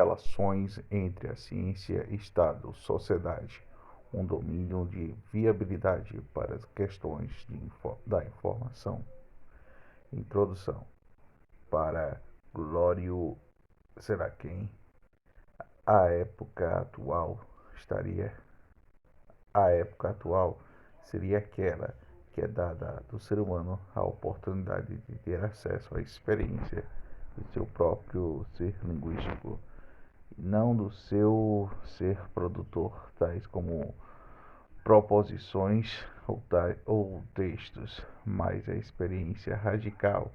relações entre a ciência, Estado, sociedade, um domínio de viabilidade para as questões da informação. Introdução. Para Glório Seraquem, a época atual estaria a época atual seria aquela que é dada do ser humano a oportunidade de ter acesso à experiência de seu próprio ser linguístico, e não do seu ser produtor, tais como proposições ou textos, mas a experiência radical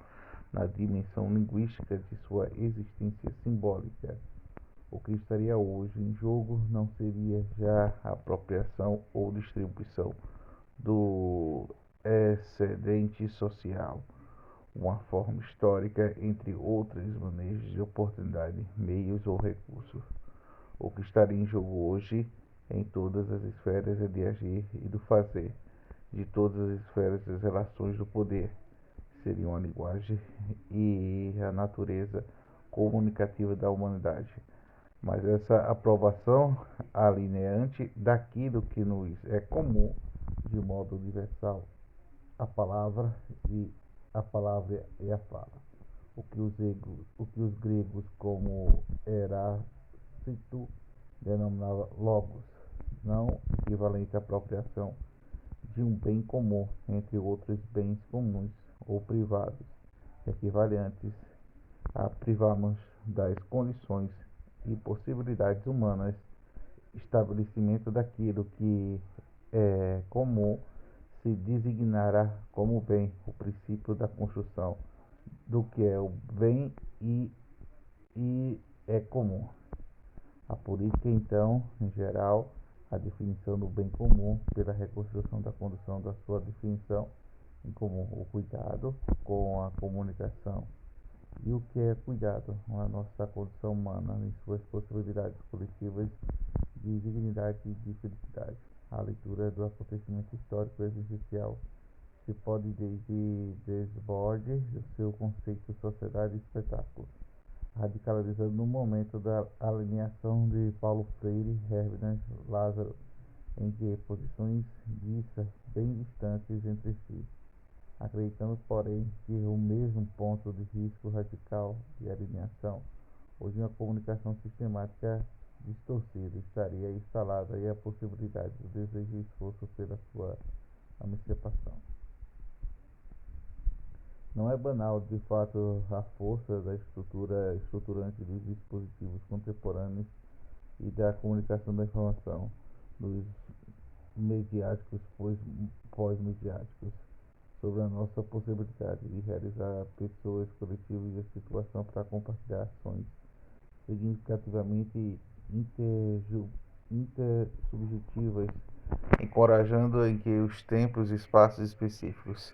na dimensão linguística de sua existência simbólica. O que estaria hoje em jogo não seria já a apropriação ou distribuição do excedente social, uma forma histórica entre outros manejos de oportunidade, meios ou recursos. O que estaria em jogo hoje em todas as esferas é de agir e do fazer, de todas as esferas das relações do poder, seriam a linguagem e a natureza comunicativa da humanidade. Mas essa aprovação alineante daquilo que nos é comum de modo universal, a palavra e a palavra e a fala. O que os gregos como Heráclito denominava logos, não equivalente à apropriação de um bem comum entre outros bens comuns ou privados, equivalentes a privarmos das condições e possibilidades humanas, estabelecimento daquilo que é comum se designará como bem o princípio da construção do que é o bem e é comum. A política, então, em geral, a definição do bem comum pela reconstrução da condução da sua definição em comum, o cuidado com a comunicação. E o que é cuidado? A nossa condição humana em suas possibilidades coletivas de dignidade e de felicidade. A leitura do acontecimento histórico existencial se pode desde desborde do seu conceito sociedade e espetáculo, radicalizando no momento da alienação de Paulo Freire, Herbert Lázaro, em que posições ditas bem distantes entre si, acreditando, porém, que o mesmo ponto de risco radical de alienação ou de uma comunicação sistemática distorcida estaria instalada e a possibilidade do desejo e esforço pela sua emancipação. Não é banal, de fato, a força da estrutura estruturante dos dispositivos contemporâneos e da comunicação da informação, dos mediáticos pós-mediáticos, sobre a nossa possibilidade de realizar pessoas, coletivos e a situação para compartilhar ações significativamente intersubjetivas, encorajando em que os tempos e espaços específicos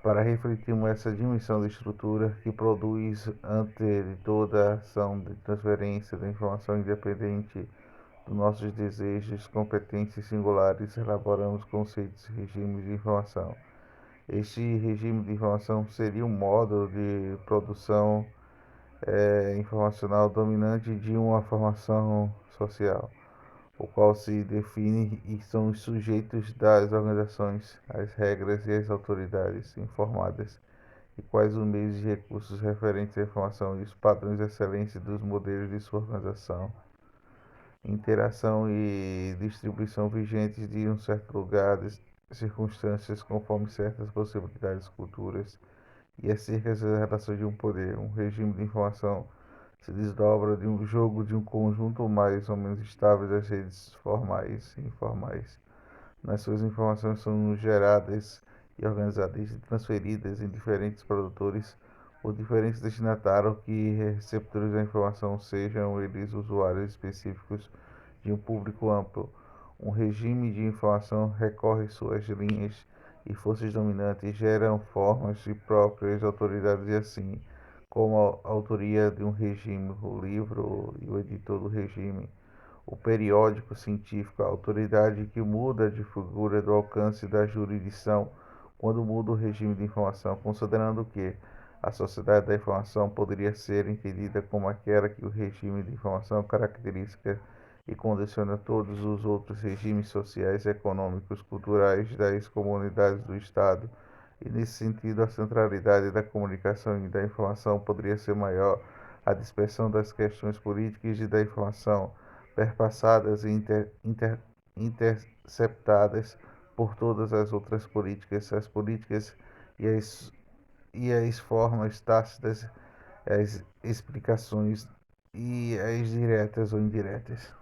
para refletirmos essa dimensão da estrutura que produz ante toda a ação de transferência da informação independente dos nossos desejos, competências singulares, elaboramos conceitos e regimes de informação. Este regime de informação seria um modo de produção informacional dominante de uma formação social, o qual se define e são os sujeitos das organizações, as regras e as autoridades informadas, e quais os meios e recursos referentes à informação e os padrões de excelência dos modelos de sua organização, interação e distribuição vigentes de um certo lugar, de circunstâncias conforme certas possibilidades, culturas e acerca das relações de um poder. Um regime de informação se desdobra de um jogo de um conjunto mais ou menos estável das redes formais e informais. Nas suas informações são geradas e organizadas e transferidas em diferentes produtores por diferentes destinatários que receptores da informação, sejam eles usuários específicos de um público amplo. Um regime de informação recorre suas linhas e forças dominantes geram formas de próprias autoridades e assim, como a autoria de um regime, o livro e o editor do regime, o periódico científico, a autoridade que muda de figura do alcance da jurisdição quando muda o regime de informação, considerando que A sociedade da informação poderia ser entendida como aquela que o regime de informação caracteriza e condiciona todos os outros regimes sociais, econômicos, culturais das comunidades do Estado. E nesse sentido, a centralidade da comunicação e da informação poderia ser maior. A dispersão das questões políticas e da informação, perpassadas e interceptadas por todas as outras políticas, as políticas e as formas tácitas, as explicações e as diretas ou indiretas.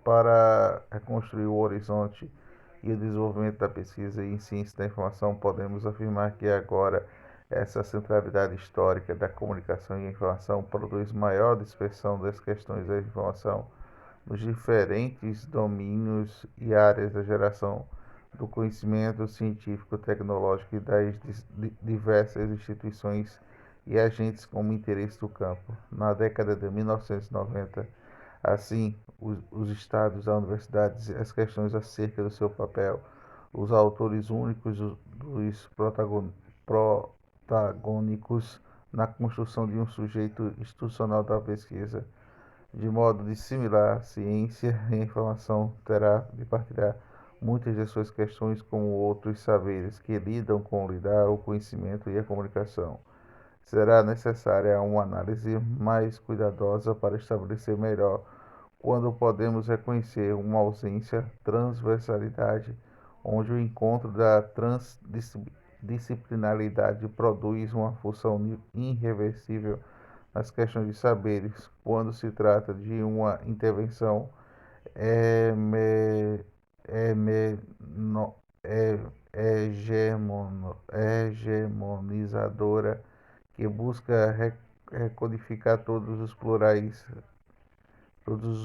Para reconstruir o horizonte e o desenvolvimento da pesquisa em ciência da informação, podemos afirmar que agora essa centralidade histórica da comunicação e informação produz maior dispersão das questões da informação nos diferentes domínios e áreas da geração do conhecimento científico, tecnológico e das diversas instituições e agentes com interesse do campo. Na década de 1990, assim, os estados, as universidades, as questões acerca do seu papel, os autores únicos dos protagônicos na construção de um sujeito institucional da pesquisa. De modo dissimilar, a ciência e a informação terá de partilhar muitas de suas questões com outros saberes que lidam com lidar o conhecimento e a comunicação. Será necessária uma análise mais cuidadosa para estabelecer melhor quando podemos reconhecer uma ausência transversalidade, onde o encontro da transdisciplinaridade produz uma função irreversível nas questões de saberes, quando se trata de uma intervenção hegemonizadora que busca recodificar todos os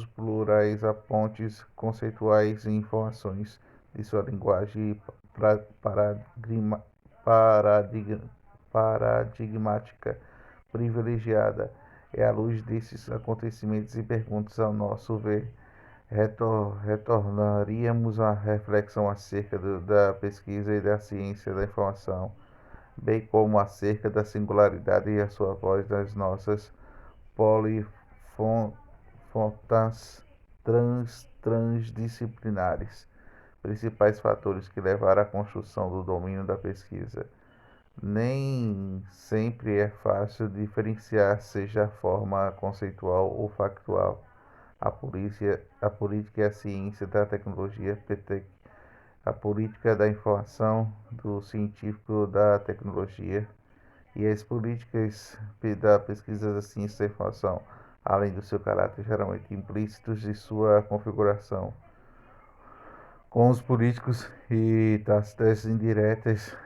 plurais a pontes conceituais e informações de sua linguagem paradigmática privilegiada. É à luz desses acontecimentos e perguntas, ao nosso ver, retornaríamos à reflexão acerca da pesquisa e da ciência da informação, bem como acerca da singularidade e a sua voz das nossas polifontas transdisciplinares, principais fatores que levaram à construção do domínio da pesquisa. Nem sempre é fácil diferenciar, seja a forma conceitual ou factual, a política e a ciência da tecnologia, a política da informação, do científico da tecnologia e as políticas da pesquisa da ciência da informação, além do seu caráter geralmente implícitos e sua configuração com os políticos e das indiretas,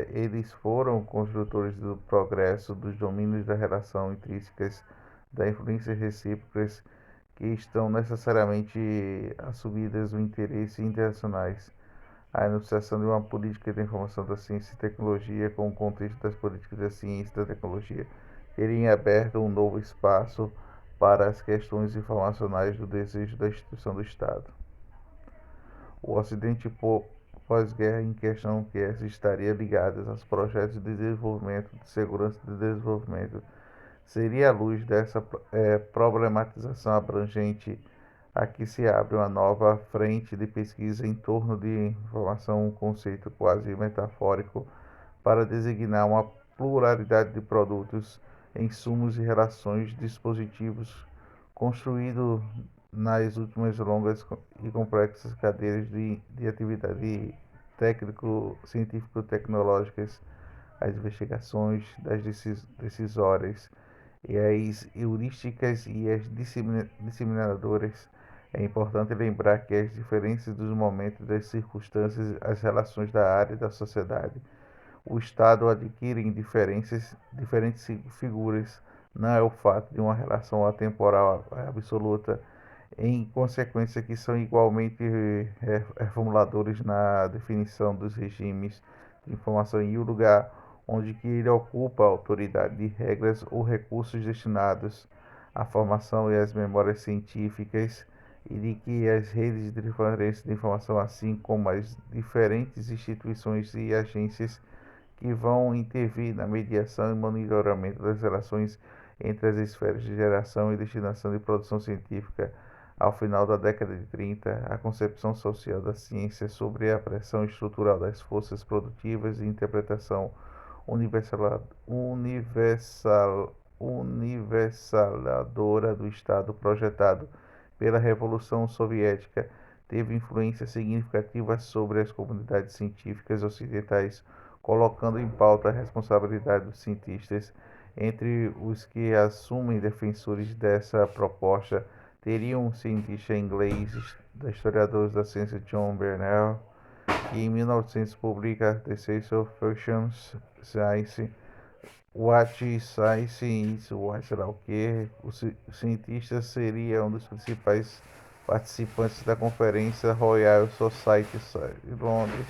eles foram construtores do progresso, dos domínios da relação intrínsecas, da influências recíprocas que estão necessariamente assumidas no interesse internacionais. A enunciação de uma política de informação da ciência e tecnologia com o contexto das políticas da ciência e da tecnologia teria aberto um novo espaço para as questões informacionais do desejo da instituição do Estado. O Ocidente pós-guerra em questão que essa estaria ligada aos projetos de desenvolvimento, de segurança de desenvolvimento, seria à luz dessa problematização abrangente a que se abre uma nova frente de pesquisa em torno de informação, um conceito quase metafórico para designar uma pluralidade de produtos, insumos e relações dispositivos construído nas últimas longas e complexas cadeias de atividade técnico-científico-tecnológicas, as investigações das decisórias e as heurísticas e as disseminadoras. É importante lembrar que as diferenças dos momentos, das circunstâncias, as relações da área e da sociedade, o Estado adquirem diferentes figuras. Não é o fato de uma relação atemporal absoluta, em consequência que são igualmente reformuladores na definição dos regimes de informação e o lugar onde que ele ocupa a autoridade de regras ou recursos destinados à formação e às memórias científicas e de que as redes de transferência de informação, assim como as diferentes instituições e agências que vão intervir na mediação e monitoramento das relações entre as esferas de geração e destinação de produção científica. Ao final da década de 30, a concepção social da ciência sobre a pressão estrutural das forças produtivas e interpretação universaladora do Estado projetado pela Revolução Soviética teve influência significativa sobre as comunidades científicas ocidentais, colocando em pauta a responsabilidade dos cientistas. Entre os que assumem defensores dessa proposta teriam um cientista inglês, historiador da ciência John Bernal, que em 1900 publica The Science of Fusion Science, What Science is, what sei lá o que. O cientista seria um dos principais participantes da Conferência Royal Society de Londres,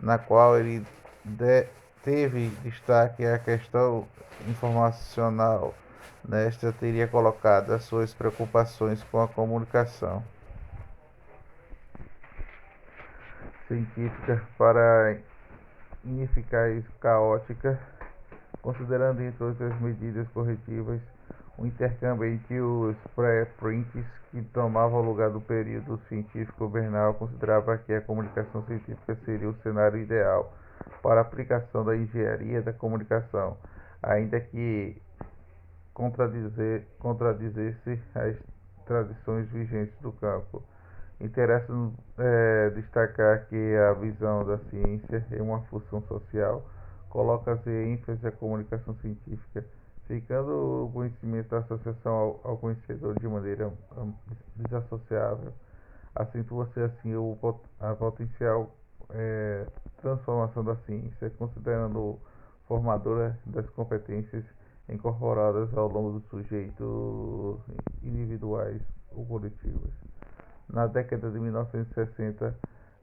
na qual ele teve destaque a questão informacional. Nesta, teria colocado as suas preocupações com a comunicação científica para ineficaz e caótica, considerando, entre outras medidas corretivas, o intercâmbio entre os pré-prints que tomavam lugar do período científico. Bernal considerava que a comunicação científica seria o cenário ideal para a aplicação da engenharia da comunicação, ainda que contradizesse as tradições vigentes do campo. Interessa destacar que a visão da ciência em uma função social coloca-se ênfase à comunicação científica, ficando o conhecimento da associação ao conhecedor de maneira desassociável. Acentua-se assim a potencial transformação da ciência, considerando formadora das competências incorporadas ao longo do sujeito individuais ou coletivas. Na década de 1960,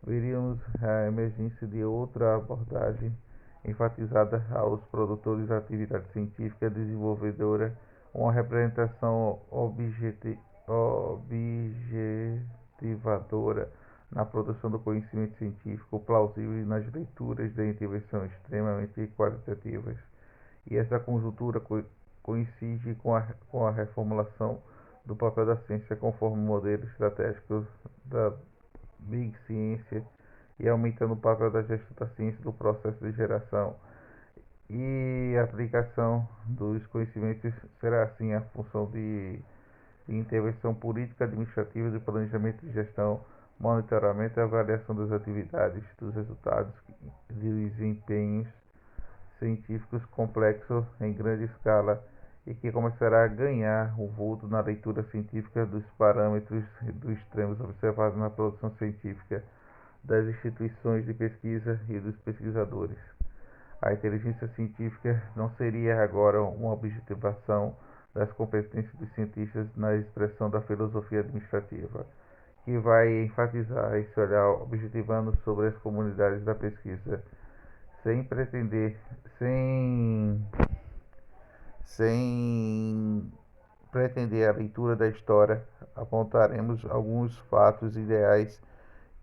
veríamos a emergência de outra abordagem enfatizada aos produtores da atividade científica desenvolvedora, uma representação objetivadora na produção do conhecimento científico plausível e nas leituras de intervenção extremamente qualitativas. E essa conjuntura coincide com a reformulação do papel da ciência conforme o modelo estratégico da Big Ciência e aumentando o papel da gestão da ciência do processo de geração e aplicação dos conhecimentos será assim a função de intervenção política, administrativa, de planejamento de gestão, monitoramento e avaliação das atividades, dos resultados, de desempenhos científicos complexos em grande escala e que começará a ganhar o vulto na leitura científica dos parâmetros dos extremos observados na produção científica das instituições de pesquisa e dos pesquisadores. A inteligência científica não seria agora uma objetivação das competências dos cientistas na expressão da filosofia administrativa, que vai enfatizar esse olhar objetivando sobre as comunidades da pesquisa, sem pretender a leitura da história, apontaremos alguns fatos ideais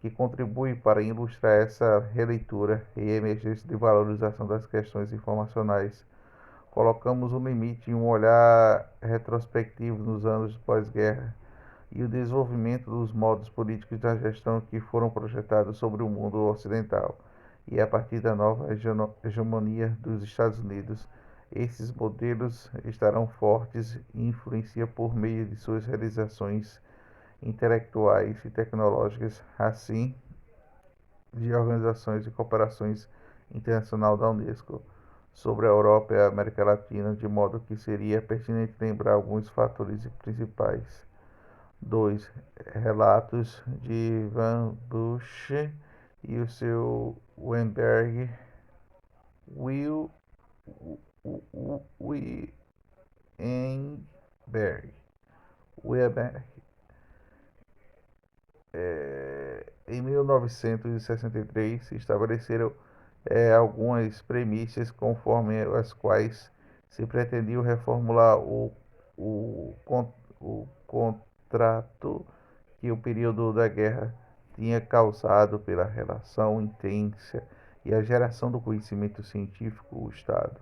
que contribuem para ilustrar essa releitura e emergência de valorização das questões informacionais. Colocamos um limite em um olhar retrospectivo nos anos pós-guerra e o desenvolvimento dos modos políticos da gestão que foram projetados sobre o mundo ocidental. E a partir da nova hegemonia dos Estados Unidos, esses modelos estarão fortes e influenciam por meio de suas realizações intelectuais e tecnológicas, assim de organizações e cooperações internacional da Unesco sobre a Europa e a América Latina, de modo que seria pertinente lembrar alguns fatores principais. 2. Relatos de Van Bush e o seu Weinberg, Weinberg, em 1963 estabeleceram algumas premissas conforme as quais se pretendia reformular o contrato que o período da guerra tinha causado pela relação intensa e a geração do conhecimento científico, o Estado.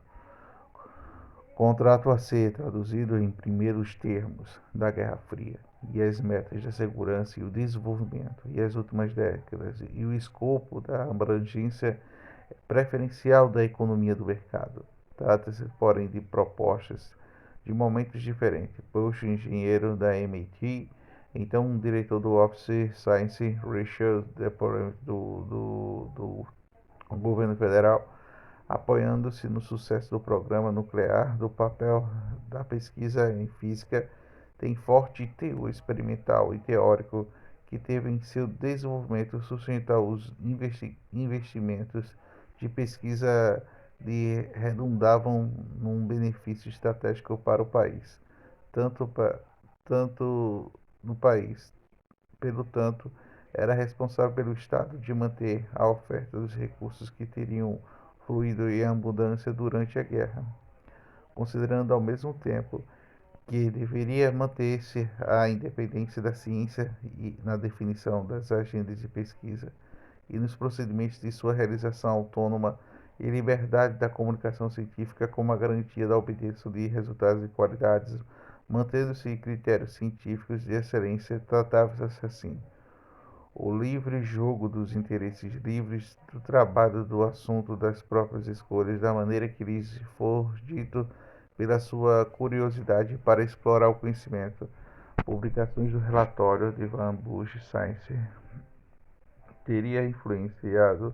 Contrato a ser traduzido em primeiros termos da Guerra Fria e as metas da segurança e o desenvolvimento e as últimas décadas e o escopo da abrangência preferencial da economia do mercado. Trata-se, porém, de propostas de momentos diferentes. Bush, engenheiro da MIT, então um diretor do Office Science Research Department do governo federal, apoiando-se no sucesso do programa nuclear, do papel da pesquisa em física, tem forte teor experimental e teórico que teve em seu desenvolvimento sustentar os investimentos de pesquisa lhe redundavam num benefício estratégico para o país, tanto, tanto no país, pelo tanto, era responsável pelo Estado de manter a oferta dos recursos que teriam fluído em abundância durante a guerra, considerando ao mesmo tempo que deveria manter-se a independência da ciência e na definição das agendas de pesquisa e nos procedimentos de sua realização autônoma e liberdade da comunicação científica como a garantia da obtenção de resultados de qualidade, mantendo-se critérios científicos de excelência, tratava-se assim o livre jogo dos interesses livres do trabalho do assunto das próprias escolhas, da maneira que lhes for dito pela sua curiosidade para explorar o conhecimento. Publicações do relatório de Van Bush Science teria influenciado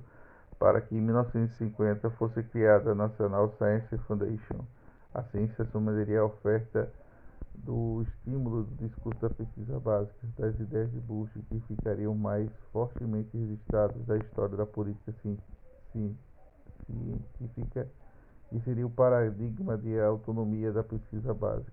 para que em 1950 fosse criada a National Science Foundation. A ciência assumiria a oferta do estímulo do discurso da pesquisa básica, das ideias de Bush que ficariam mais fortemente registrados da história da política científica, que seria o paradigma de autonomia da pesquisa básica.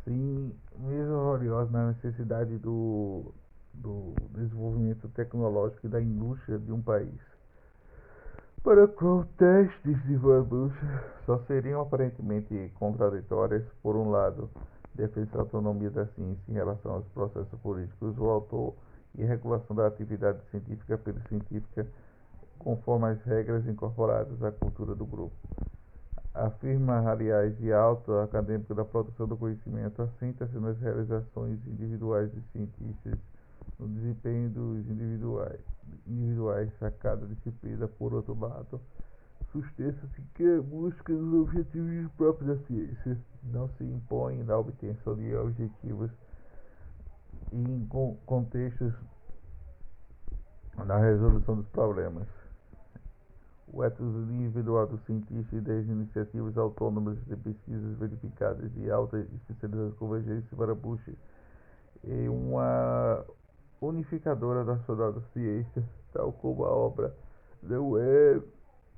Sim, mesmo valiosa na necessidade do desenvolvimento tecnológico e da indústria de um país. Para qual testes de Van Bush só seriam aparentemente contraditórias, por um lado, defesa da autonomia da ciência em relação aos processos políticos do autor e regulação da atividade científica pela científica conforme as regras incorporadas à cultura do grupo. Afirma, aliás, de alto acadêmico da produção do conhecimento, assenta-se nas realizações individuais dos cientistas, no desempenho dos individuais a cada disciplina. Por outro lado, sustenta-se que a busca dos objetivos próprios da ciência não se impõe na obtenção de objetivos e em contextos na resolução dos problemas. O ethos individual do cientista e das iniciativas autônomas de pesquisas verificadas de alta especialização convergência para Bush e uma unificadora nacional da ciência, tal como a obra não é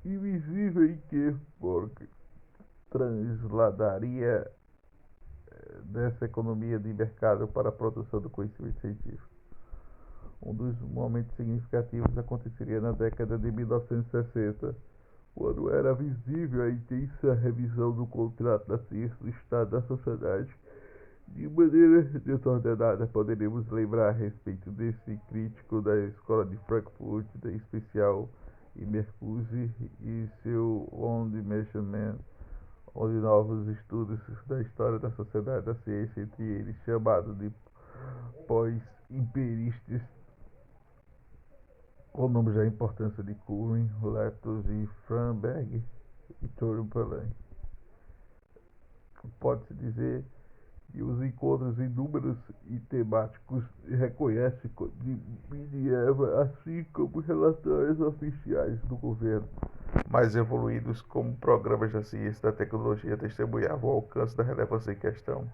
invisível em que Borg transladaria dessa economia de mercado para a produção do conhecimento científico. Um dos momentos significativos aconteceria na década de 1960, quando era visível a intensa revisão do contrato da ciência do Estado da sociedade. De maneira desordenada, poderemos lembrar a respeito desse crítico da escola de Frankfurt, em especial em Mercuse e seu On the Measurement, onde novos estudos da história da sociedade da ciência, entre eles chamado de pós-empiristas, com nomes da importância de Curran, Leptos e Framberg e Torbellon. Pode-se dizer que os encontros inúmeros e temáticos reconhecem de Minerva, assim como relatórios oficiais do governo mais evoluídos, como programas da ciência e da tecnologia, testemunhavam o alcance da relevância em questão.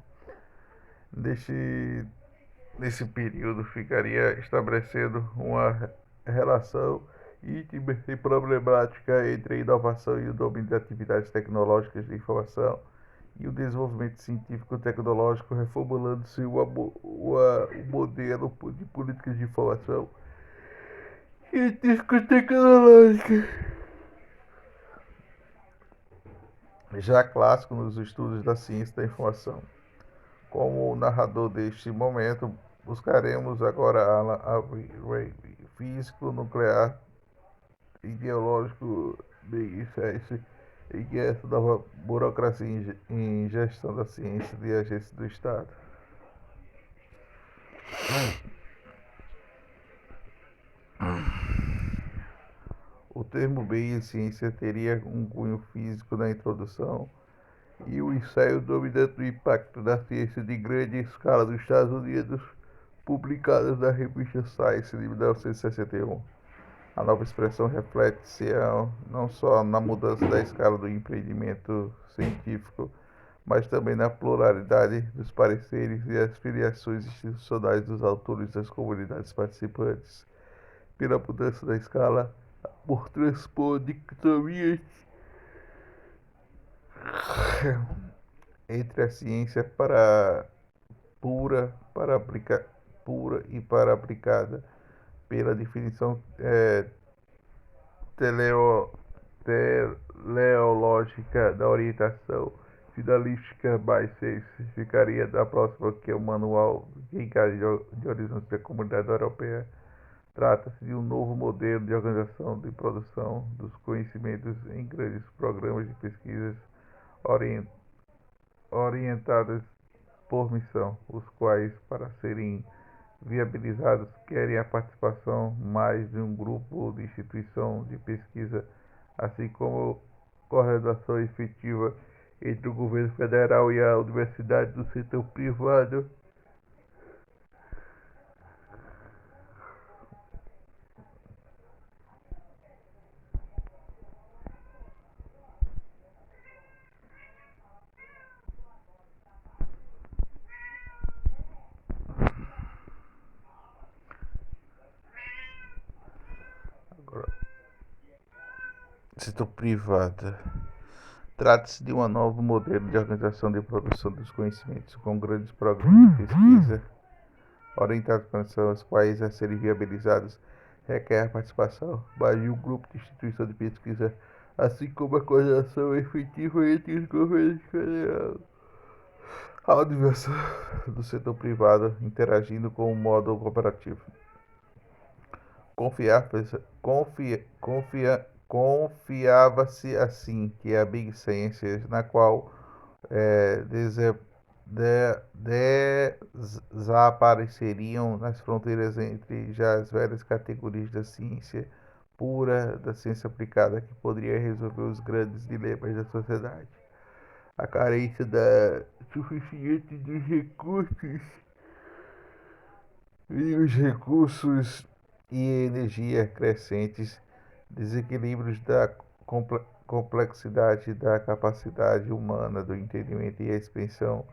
Nesse período, ficaria estabelecendo uma relação íntima e problemática entre a inovação e o domínio de atividades tecnológicas de informação e o desenvolvimento científico-tecnológico, reformulando-se um modelo de políticas de informação científico-tecnológica já clássico nos estudos da ciência da informação. Como narrador deste momento, buscaremos agora Alan Ray, físico nuclear ideológico Big Science, e que essa nova burocracia em gestão da ciência de agências do Estado. O termo bem e ciência teria um cunho físico na introdução e o ensaio dominante do impacto da ciência de grande escala dos Estados Unidos, publicados na revista Science de 1961. A nova expressão reflete-se não só na mudança da escala do empreendimento científico, mas também na pluralidade dos pareceres e as filiações institucionais dos autores das comunidades participantes, pela mudança da escala, por transpor dicotomias entre a ciência pura, pura e para aplicada, pela definição teleo, teleológica da orientação finalística mais ficaria da próxima que o manual de horizontes da Comunidade Europeia. Trata-se de um novo modelo de organização e produção dos conhecimentos em grandes programas de pesquisas orientadas por missão, os quais, para serem viabilizados, querem a participação mais de um grupo de instituição de pesquisa, assim como coordenação efetiva entre o governo federal e a universidade do setor privado. Agora, setor privado. Trata-se de um novo modelo de organização e produção dos conhecimentos, com grandes programas de pesquisa orientados para os quais, a serem viabilizados, requer a participação mais de um grupo de instituição de pesquisa, assim como a coordenação efetiva entre os governos federal, a universidade do setor privado, interagindo com o modo cooperativo. Confiava-se assim que a Big Science, na qual desapareceriam nas fronteiras entre já as velhas categorias da ciência pura, da ciência aplicada, que poderia resolver os grandes dilemas da sociedade. A carência da suficiente dos recursos e energia crescentes, desequilíbrios da complexidade da capacidade humana do entendimento e a expansão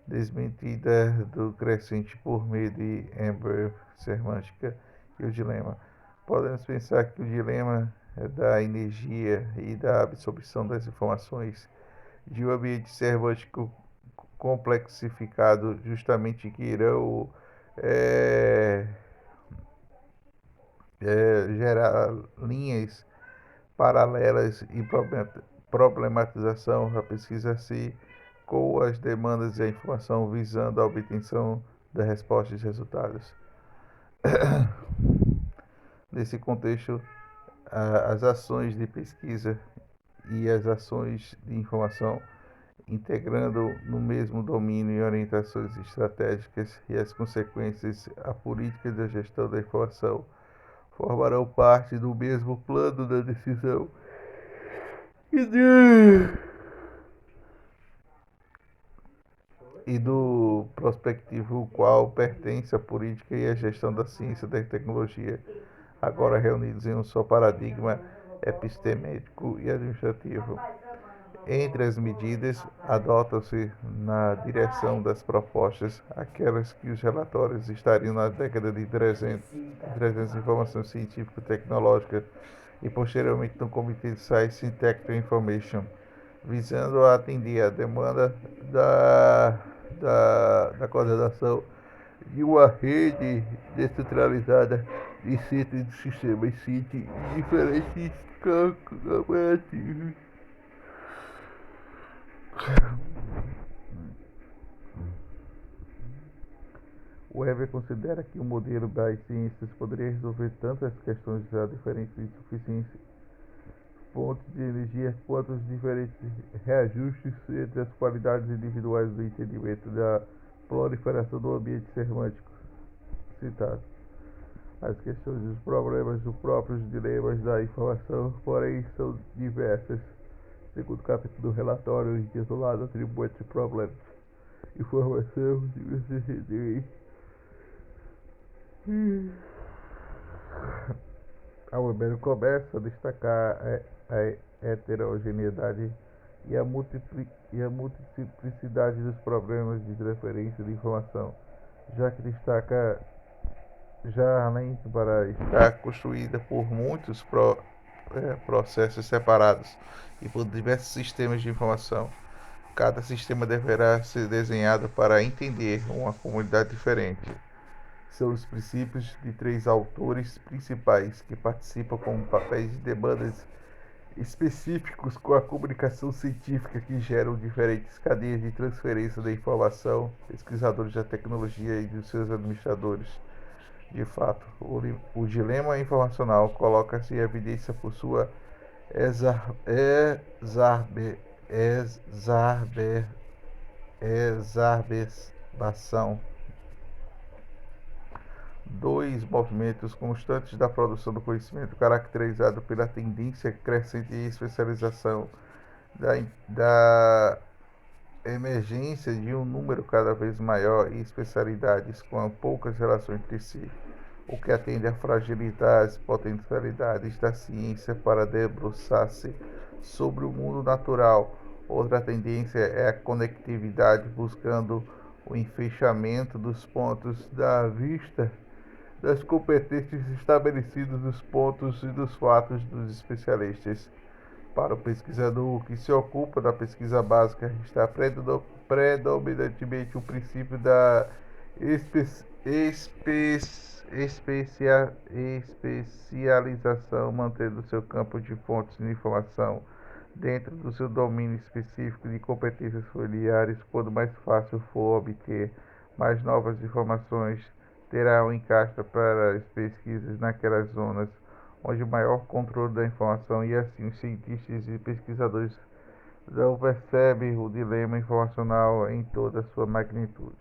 desmentida do crescente por meio de Amber semântica e o dilema. Podemos pensar que o dilema da energia e da absorção das informações de um ambiente semântico complexificado justamente que irão gerar linhas paralelas e problematização da pesquisa-se com as demandas e a informação visando a obtenção da resposta e resultados. Nesse contexto, as ações de pesquisa e as ações de informação, integrando no mesmo domínio e orientações estratégicas e as consequências a política da gestão da informação, formarão parte do mesmo plano da decisão e do prospectivo qual pertence a política e a gestão da ciência e da tecnologia, agora reunidos em um só paradigma epistemêtico e administrativo. Entre as medidas, adotam-se na direção das propostas aquelas que os relatórios estariam na década de 300 informação científico-tecnológica e posteriormente no Comitê de Science and Technical Information, visando a atender a demanda da coordenação de uma rede descentralizada de centros de sistemas CIT de diferentes corporativos. Weber considera que o modelo das ciências poderia resolver tanto as questões da diferença de insuficiência fontes de energia quanto os diferentes reajustes entre as qualidades individuais do entendimento da proliferação do ambiente semântico citado. As questões e os problemas dos próprios dilemas da informação, porém, são diversas. Segundo o capítulo do relatório intitulado Attribute Problems, informação de a Weber começa a destacar a heterogeneidade e a multiplicidade dos problemas de transferência de informação, já que destaca já além para estar construída por muitos processos separados e por diversos sistemas de informação. Cada sistema deverá ser desenhado para entender uma comunidade diferente. São os princípios de três autores principais que participam com papéis de demandas específicos com a comunicação científica que geram diferentes cadeias de transferência da informação, pesquisadores da tecnologia e dos seus administradores. De fato, o dilema informacional coloca-se em evidência por sua exacerbação. Dois movimentos constantes da produção do conhecimento, caracterizado pela tendência crescente de especialização, da emergência de um número cada vez maior de especialidades com poucas relações entre si, o que atende a fragilizar as potencialidades da ciência para debruçar-se sobre o mundo natural. Outra tendência é a conectividade, buscando o enfeixamento dos pontos da vista das competências estabelecidas dos pontos e dos fatos dos especialistas. Para o pesquisador que se ocupa da pesquisa básica, está predominantemente o princípio da especialização, mantendo seu campo de fontes de informação dentro do seu domínio específico de competências familiares. Quanto mais fácil for obter mais novas informações, terá um encaixe para as pesquisas naquelas zonas onde maior controle da informação, e assim os cientistas e pesquisadores não percebem o dilema informacional em toda a sua magnitude.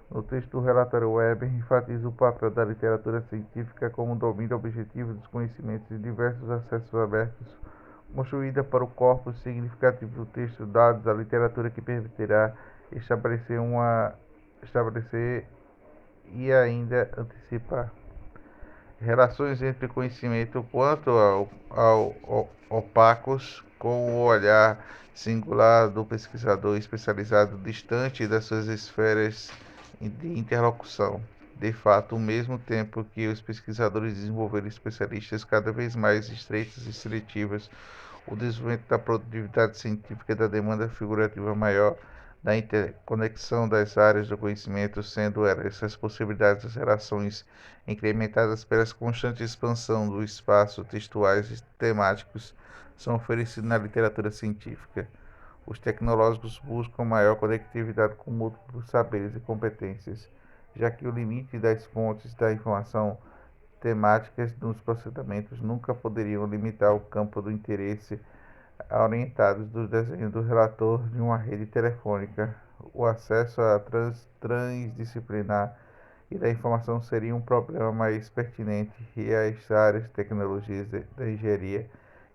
No texto do relatório, Weber enfatiza o papel da literatura científica como domínio objetivo dos conhecimentos e diversos acessos abertos, construída para o corpus significativo do texto, dados a literatura que permitirá estabelecer e ainda antecipar relações entre conhecimento quanto ao opacos, com o olhar singular do pesquisador especializado distante das suas esferas de interlocução. De fato, ao mesmo tempo que os pesquisadores desenvolveram especialistas cada vez mais estreitas e seletivas, o desenvolvimento da produtividade científica e da demanda figurativa maior, da interconexão das áreas do conhecimento, sendo essas possibilidades das relações incrementadas pela constante expansão do espaço textuais e temáticos, são oferecidos na literatura científica. Os tecnológicos buscam maior conectividade com múltiplos saberes e competências, já que o limite das fontes da informação temáticas nos processamentos nunca poderiam limitar o campo do interesse orientados do desenho do relator de uma rede telefônica. O acesso a transdisciplinar e da informação seria um problema mais pertinente e as áreas de tecnologias da engenharia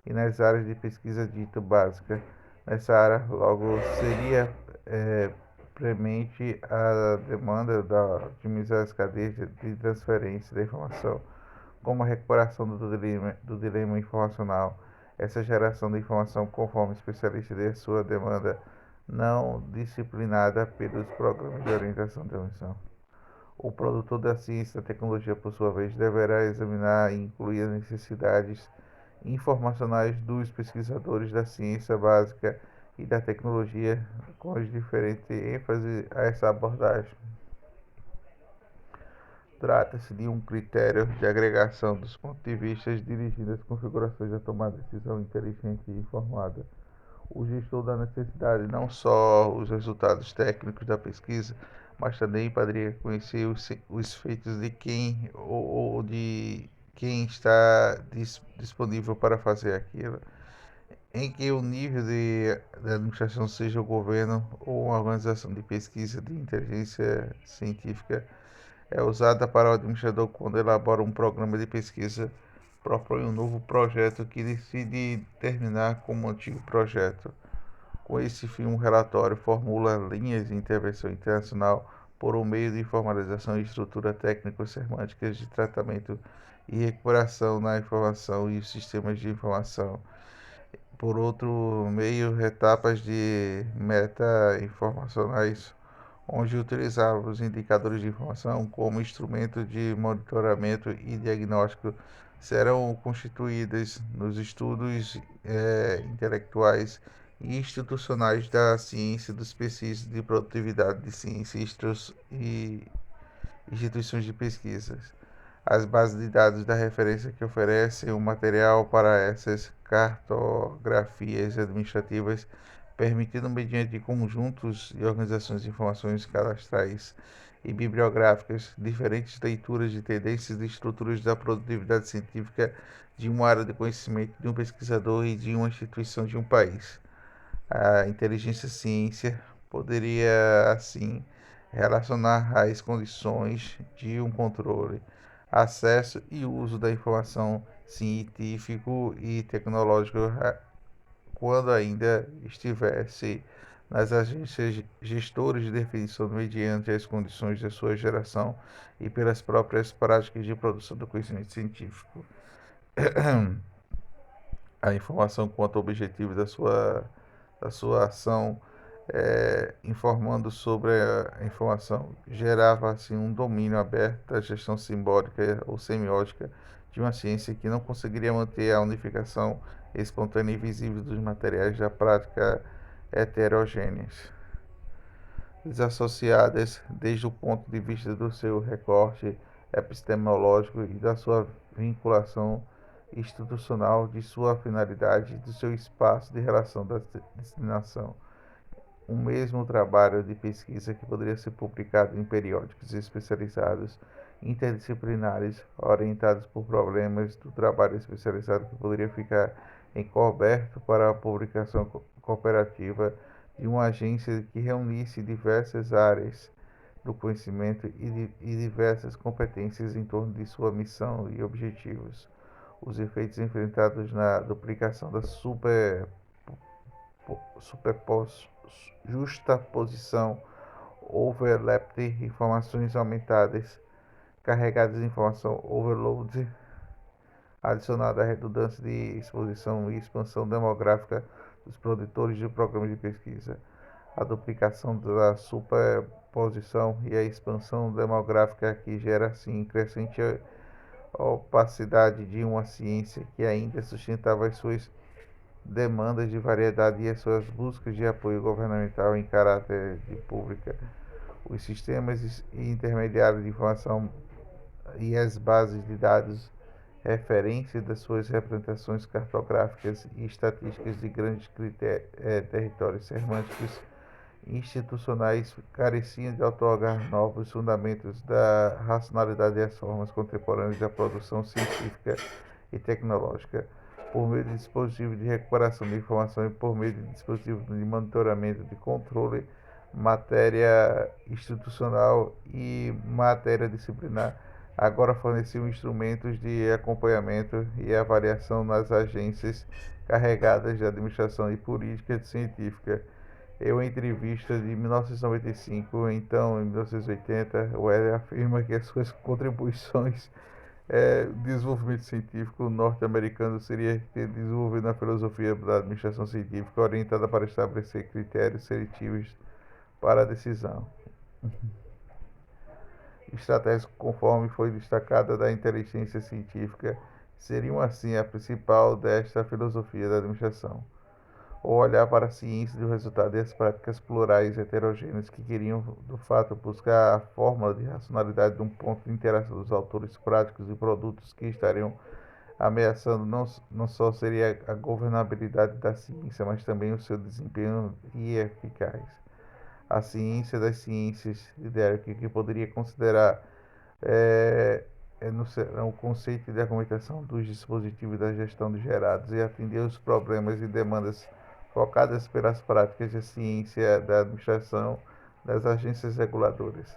e nas áreas de pesquisa dita básica. Nessa área, logo, seria premente a demanda de otimizar as cadeias de transferência da informação, como a recuperação do dilema informacional, essa geração de informação conforme especialista de sua demanda não disciplinada pelos programas de orientação de emissão. O produtor da ciência e da tecnologia, por sua vez, deverá examinar e incluir as necessidades informacionais dos pesquisadores da ciência básica e da tecnologia, com as diferentes ênfases a essa abordagem. Trata-se de um critério de agregação dos pontos de vista dirigindo as configurações da tomada de decisão inteligente e informada. O gestor da necessidade não só os resultados técnicos da pesquisa, mas também poderia conhecer os feitos de quem ou de quem está disponível para fazer aquilo, em que o nível de administração seja o governo ou uma organização de pesquisa de inteligência científica é usada para o administrador quando elabora um programa de pesquisa, propõe um novo projeto que decide terminar com um antigo projeto. Com esse fim, um relatório formula linhas de intervenção internacional por um meio de formalização e estrutura técnico-semânticas de tratamento e recuperação na informação e sistemas de informação. Por outro meio, etapas de meta-informacionais, onde utilizava os indicadores de informação como instrumento de monitoramento e diagnóstico, serão constituídas nos estudos intelectuais e institucionais da ciência dos pesquisas de produtividade de ciência e instituições de pesquisas. As bases de dados da referência que oferecem o material para essas cartografias administrativas, permitindo, mediante conjuntos e organizações de informações cadastrais e bibliográficas, diferentes leituras de tendências e estruturas da produtividade científica de uma área de conhecimento de um pesquisador e de uma instituição de um país. A inteligência ciência poderia, assim, relacionar as condições de um controle, acesso e uso da informação científico e tecnológico quando ainda estivesse nas agências gestoras de definição mediante as condições de sua geração e pelas próprias práticas de produção do conhecimento científico. A informação quanto ao objetivo da sua ação, informando sobre a informação, gerava assim um domínio aberto da gestão simbólica ou semiótica de uma ciência que não conseguiria manter a unificação espontânea e visível dos materiais da prática heterogêneas, desassociadas desde o ponto de vista do seu recorte epistemológico e da sua vinculação institucional, de sua finalidade e do seu espaço de relação da destinação. Um mesmo trabalho de pesquisa que poderia ser publicado em periódicos especializados, interdisciplinares, orientados por problemas do trabalho especializado que poderia ficar encoberto para a publicação cooperativa de uma agência que reunisse diversas áreas do conhecimento e diversas competências em torno de sua missão e objetivos. Os efeitos enfrentados na duplicação da justaposição, overlap de informações aumentadas, carregadas de informação, overload, adicionada à redundância de exposição e expansão demográfica dos produtores de programas de pesquisa. A duplicação da superposição e a expansão demográfica que gera, assim, crescente opacidade de uma ciência que ainda sustentava as suas demandas de variedade e as suas buscas de apoio governamental em caráter de pública. Os sistemas intermediários de informação e as bases de dados, referência das suas representações cartográficas e estatísticas de grandes territórios semânticos institucionais careciam de outorgar novos fundamentos da racionalidade e as formas contemporâneas da produção científica e tecnológica, por meio de dispositivos de recuperação de informação e por meio de dispositivos de monitoramento, de controle, matéria institucional e matéria disciplinar. Agora forneciam instrumentos de acompanhamento e avaliação nas agências carregadas de administração e política científica. Em uma entrevista de 1995, então em 1980, Weller afirma que as suas contribuições desenvolvimento científico norte-americano seria desenvolvido na filosofia da administração científica orientada para estabelecer critérios seletivos para a decisão. Estratégias conforme foi destacada da inteligência científica seriam assim a principal desta filosofia da administração, ou olhar para a ciência do resultado e as práticas plurais e heterogêneas que queriam, do fato, buscar a fórmula de racionalidade de um ponto de interação dos autores práticos e produtos que estariam ameaçando não só seria a governabilidade da ciência, mas também o seu desempenho e eficaz. A ciência das ciências de Derek, que poderia considerar o conceito de argumentação dos dispositivos da gestão de gerados e atender os problemas e demandas focadas pelas práticas de ciência da administração das agências reguladoras.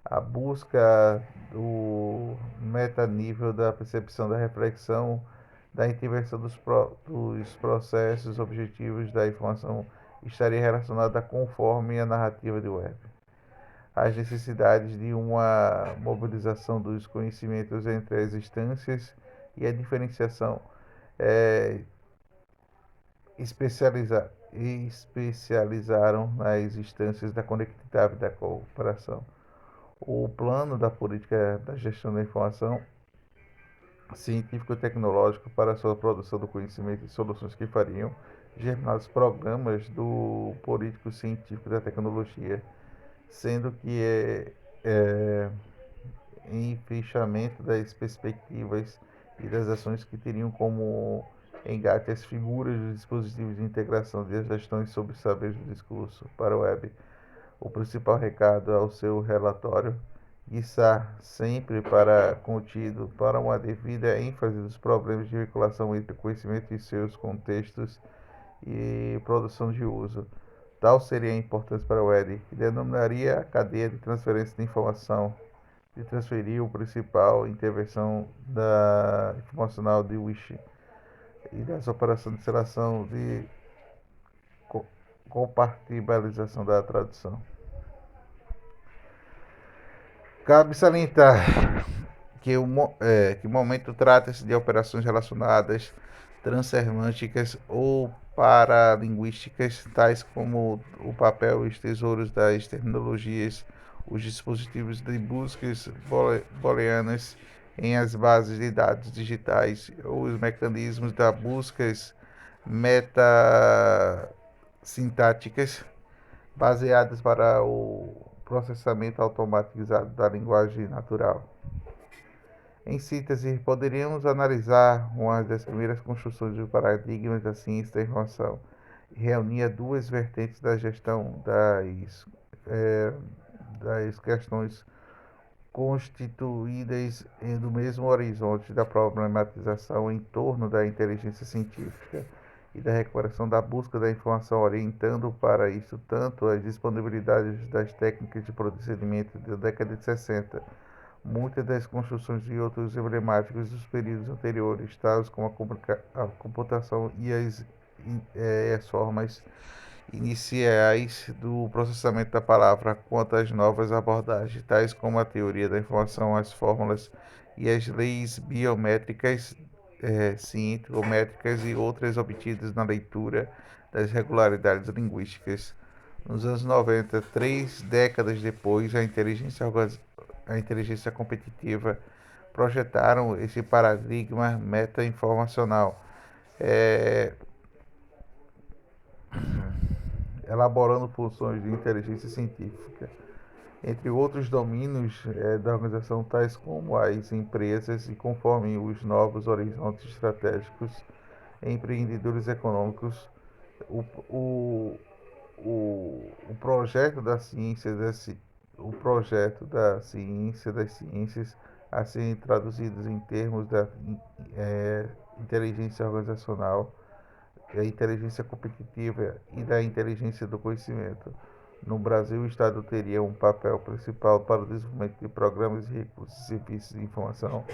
A busca do metanível da percepção da reflexão da intervenção dos processos objetivos da informação estaria relacionada conforme a narrativa de Webb. As necessidades de uma mobilização dos conhecimentos entre as instâncias e a diferenciação é, especializaram nas instâncias da conectividade e da cooperação. O plano da política da gestão da informação científico-tecnológico para a sua produção do conhecimento e soluções que fariam germinar os programas do político científico da tecnologia, sendo que em fechamento das perspectivas e das ações que teriam como engate as figuras dos dispositivos de integração de gestões sobre saberes do discurso para o web. O principal recado ao seu relatório está sempre para contido para uma devida ênfase dos problemas de vinculação entre conhecimento e seus contextos e produção de uso. Tal seria a importância para o web, que denominaria a cadeia de transferência de informação, de transferir o principal intervenção da informacional de Wish e das operações de seleção de compartibilização da tradução. Cabe salientar que o momento trata-se de operações relacionadas transsemânticas ou paralinguísticas, tais como o papel e os tesouros das terminologias, os dispositivos de buscas booleanas em as bases de dados digitais, ou os mecanismos da buscas metasintáticas baseadas para o processamento automatizado da linguagem natural. Em síntese, poderíamos analisar uma das primeiras construções do paradigma da ciência da informação, que reunia duas vertentes da gestão das questões constituídas no mesmo horizonte da problematização em torno da inteligência científica e da recuperação da busca da informação, orientando para isso tanto as disponibilidades das técnicas de processamento da década de 60. Muitas das construções de outros emblemáticos dos períodos anteriores, tais como a computação e as formas iniciais do processamento da palavra, quanto às novas abordagens, tais como a teoria da informação, as fórmulas e as leis biométricas, cientométricas e outras obtidas na leitura das regularidades linguísticas. Nos anos 90, 3 décadas depois, a inteligência competitiva projetaram esse paradigma meta-informacional, elaborando funções de inteligência científica, entre outros domínios da organização, tais como as empresas, e conforme os novos horizontes estratégicos, empreendedores econômicos, o, o, o projeto da ciência das ciências a serem traduzidos em termos da inteligência organizacional, a inteligência competitiva e da inteligência do conhecimento. No Brasil, o Estado teria um papel principal para o desenvolvimento de programas e recursos e serviços de informação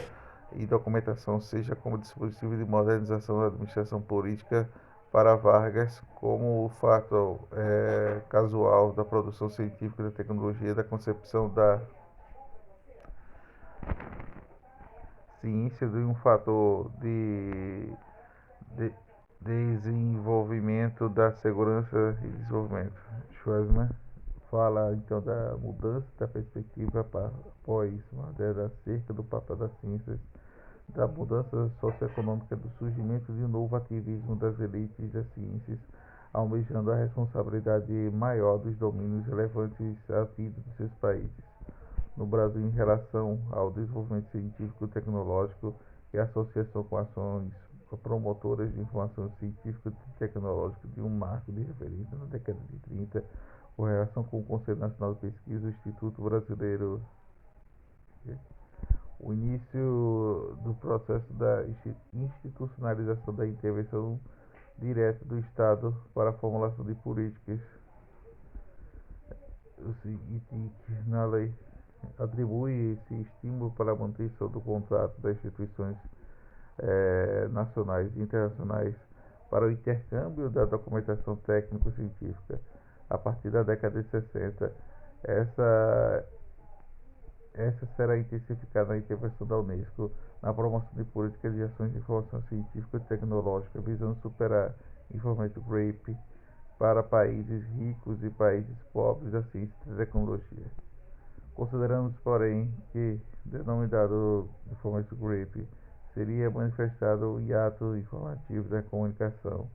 e documentação, seja como dispositivo de modernização da administração política para Vargas, como o fato casual da produção científica da tecnologia, da concepção da ciência de um fator de desenvolvimento da segurança e desenvolvimento. Schwarzman fala então da mudança da perspectiva após Mandela acerca do papel das ciências, da mudança socioeconômica, do surgimento de um novo ativismo das elites das ciências, almejando a responsabilidade maior dos domínios relevantes à vida de seus países. No Brasil, em relação ao desenvolvimento científico e tecnológico, que a associação com ações promotoras de informação científica e tecnológica de um marco de referência na década de 30, com relação com o Conselho Nacional de Pesquisa, o Instituto Brasileiro. O início do processo da institucionalização da intervenção direta do Estado para a formulação de políticas. O seguinte, na lei, atribui esse estímulo para a manutenção do contrato das instituições nacionais e internacionais para o intercâmbio da documentação técnico-científica. A partir da década de 60, essa será intensificada na intervenção da Unesco na promoção de políticas de ações de informação científica e tecnológica, visando superar information gap para países ricos e países pobres da ciência e tecnologia. Consideramos, porém, que, denominado information gap, seria manifestado o hiato informativo da comunicação,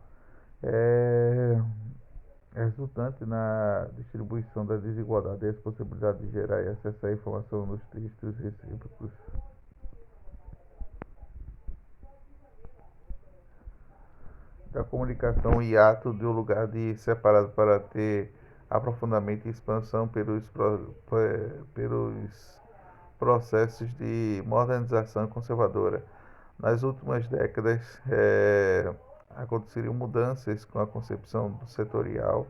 resultante na distribuição da desigualdade e as possibilidades de gerar e acessar a informação nos textos recíprocos. Da comunicação, hiato deu lugar de separado para ter aprofundamento e expansão pelos processos de modernização conservadora. Nas últimas décadas, aconteceram mudanças com a concepção setorial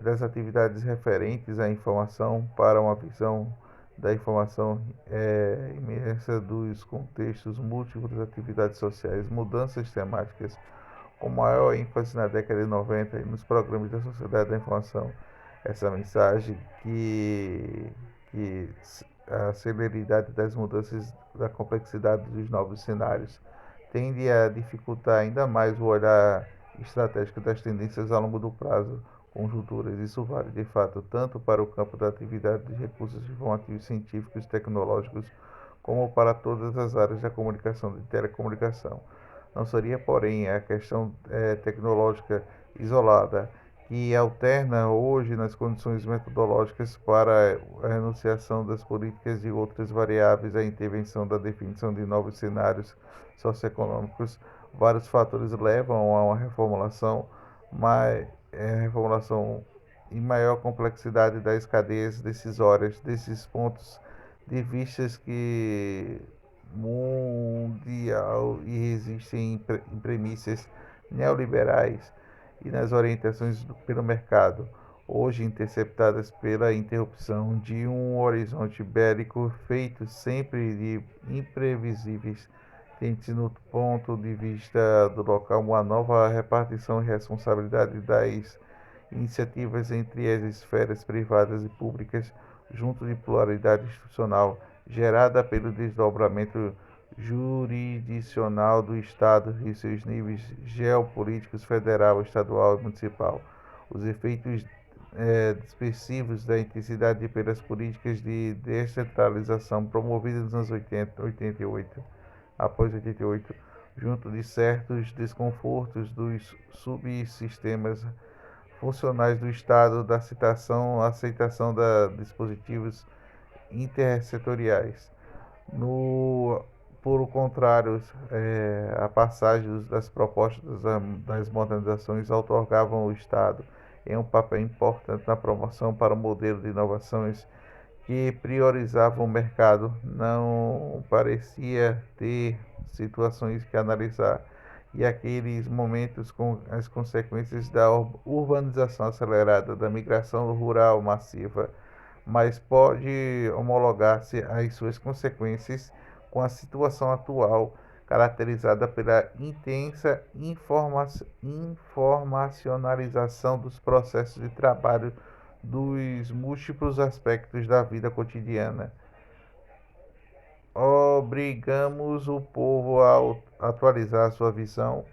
das atividades referentes à informação para uma visão da informação imersa dos contextos múltiplos das atividades sociais, mudanças temáticas com maior ênfase na década de 90 e nos programas da Sociedade da Informação. Essa mensagem que a celeridade das mudanças, da complexidade dos novos cenários, tende a dificultar ainda mais o olhar estratégico das tendências a longo do prazo, conjunturas. Isso vale, de fato, tanto para o campo da atividade de recursos informativos, científicos e tecnológicos, como para todas as áreas da comunicação e telecomunicação. Não seria, porém, a questão tecnológica isolada que alterna hoje nas condições metodológicas para a enunciação das políticas e outras variáveis, a intervenção da definição de novos cenários socioeconômicos. Vários fatores levam a uma reformulação e maior complexidade das cadeias decisórias, desses pontos de vistas que mundial e resistem em premissas neoliberais e nas orientações pelo mercado, hoje interceptadas pela interrupção de um horizonte bélico feito sempre de imprevisíveis. Tem-se no ponto de vista do local uma nova repartição e responsabilidade das iniciativas entre as esferas privadas e públicas, junto de pluralidade institucional gerada pelo desdobramento jurisdicional do Estado e seus níveis geopolíticos federal, estadual e municipal. Os efeitos dispersivos da intensidade pelas políticas de descentralização promovidas nos anos 88, após 88, junto de certos desconfortos dos subsistemas funcionais do Estado, da aceitação de dispositivos intersetoriais. Por o contrário, a passagem das propostas das modernizações outorgavam ao Estado em um papel importante na promoção para o modelo de inovações que priorizavam o mercado. Não parecia ter situações que analisar e aqueles momentos com as consequências da urbanização acelerada, da migração rural massiva, mas pode homologar-se as suas consequências com a situação atual, caracterizada pela intensa informacionalização dos processos de trabalho dos múltiplos aspectos da vida cotidiana. Obrigamos o povo a atualizar sua visão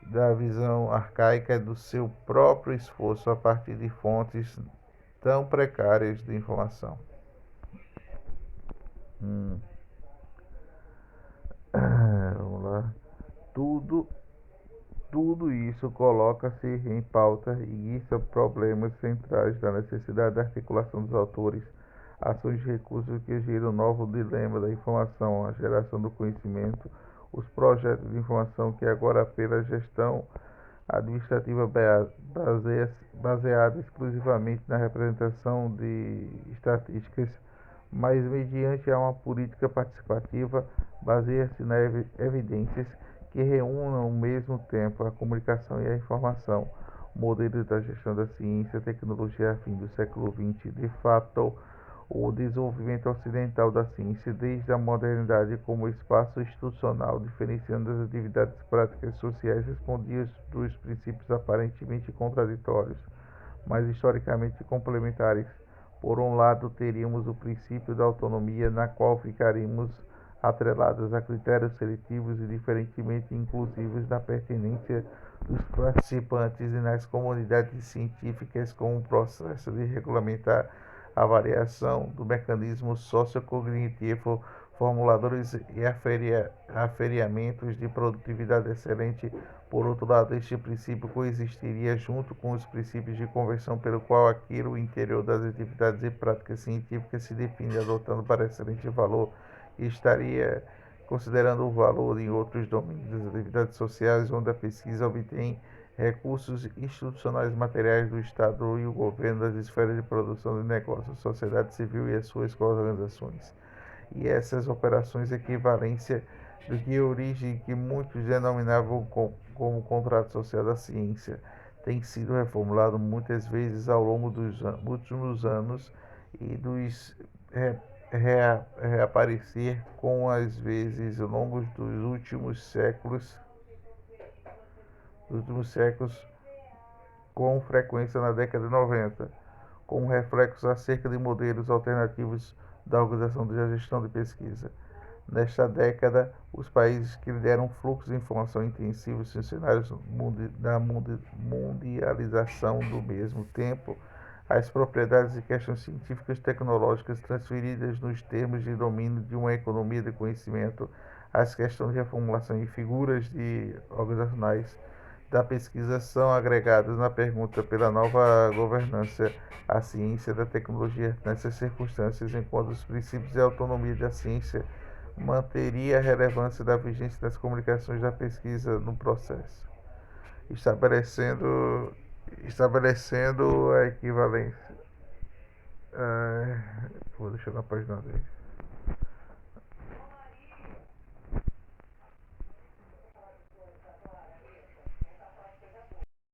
da visão arcaica do seu próprio esforço a partir de fontes tão precárias de informação. Vamos lá. Tudo isso coloca-se em pauta e isso problemas centrais da necessidade da articulação dos autores, ações de recursos que geram o novo dilema da informação, a geração do conhecimento, Os projetos de informação que agora pela gestão administrativa baseada exclusivamente na representação de estatísticas, mas mediante uma política participativa, baseia-se nas evidências que reúnam ao mesmo tempo a comunicação e a informação. Modelos da gestão da ciência e tecnologia a fim do século XX, de fato, o desenvolvimento ocidental da ciência desde a modernidade como espaço institucional, diferenciando as atividades práticas sociais respondidas dos princípios aparentemente contraditórios, mas historicamente complementares. Por um lado, teríamos o princípio da autonomia, na qual ficaríamos atrelados a critérios seletivos e diferentemente inclusivos na pertinência dos participantes e nas comunidades científicas, com um processo de regulamentar a variação do mecanismo sociocognitivo, formuladores e aferiamentos de produtividade excelente. Por outro lado, este princípio coexistiria junto com os princípios de conversão pelo qual aquilo o interior das atividades e práticas científicas se define, adotando para excelente valor, e estaria considerando o valor em outros domínios das atividades sociais, onde a pesquisa obtém recursos institucionais materiais do Estado e o governo, das esferas de produção de negócios, sociedade civil e as suas organizações. E essas operações equivalência do que origem que muitos denominavam como contrato social da ciência, tem sido reformulado muitas vezes ao longo dos últimos anos e dos reaparecer com as vezes ao longo dos últimos séculos com frequência na década de 90, com reflexos acerca de modelos alternativos da organização da gestão de pesquisa. Nesta década, os países que lideram fluxos de informação intensivos em cenários da mundialização do mesmo tempo, as propriedades e questões científicas e tecnológicas transferidas nos termos de domínio de uma economia de conhecimento, as questões de reformulação e figuras organizacionais da pesquisa são agregadas na pergunta pela nova governança à ciência da tecnologia. Nessas circunstâncias, enquanto os princípios de autonomia da ciência manteria a relevância da vigência das comunicações da pesquisa no processo, estabelecendo a equivalência. Vou deixar na página 10.